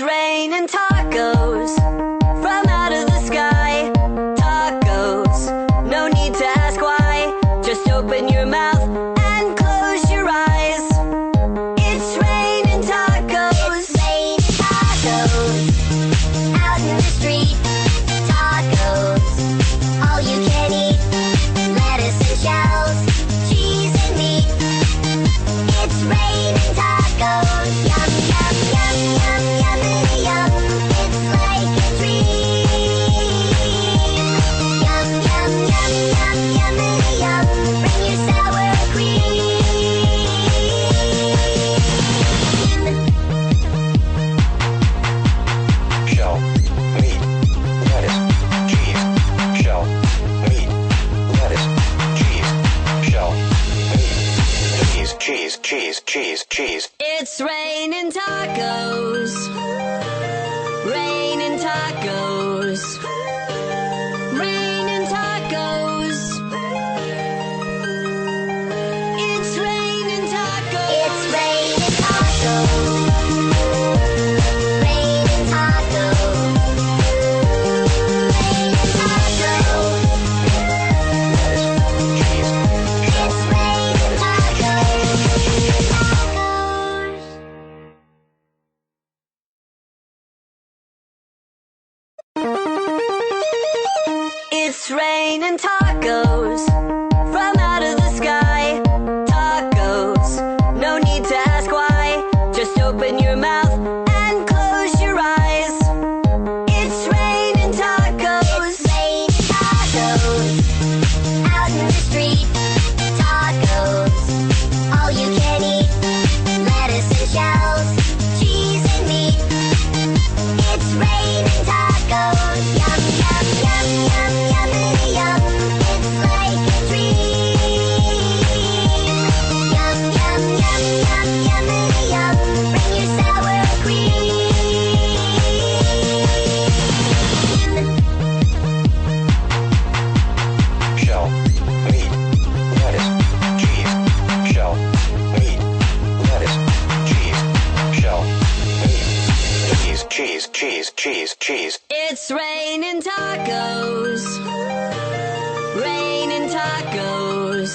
It's raining tacos from out of the sky. Tacos, no need to ask why. Just open your mouth and close your eyes. It's raining tacos. It's raining tacos out in the street. Tacos, all you can eat. Lettuce and shells, cheese and meat. It's raining tacos. Yum, yum, yum, yum, yummity yum. It's like a dream. Yum, yum, yum, yum, yummity yum. Bring your sour cream. Shell, meat, lettuce, cheese. Shell, meat, lettuce, cheese. Shell, meat, cheese. It's raining tacos. Raining tacos. Raining tacos. It's raining tacos. It's raining tacos. Raining tacos. Raining tacos. Cheese. It's raining tacos. It's raining tacos from out of the sky. Tacos, no need to ask why. Just open your mouth and close your eyes. It's raining tacos. It's raining tacos out in the street. Tacos, all you can eat. Lettuce and shells, cheese and meat. It's raining tacos. Yum, yum, yum, yum, yummity yum. It's like a dream. Yum, yum, yum, yum, yummity yum. Bring your sour cream. Shell, meat, lettuce, cheese. Shell, meat, lettuce, cheese. Shell, meat, cheese. It's raining tacos. Raining tacos.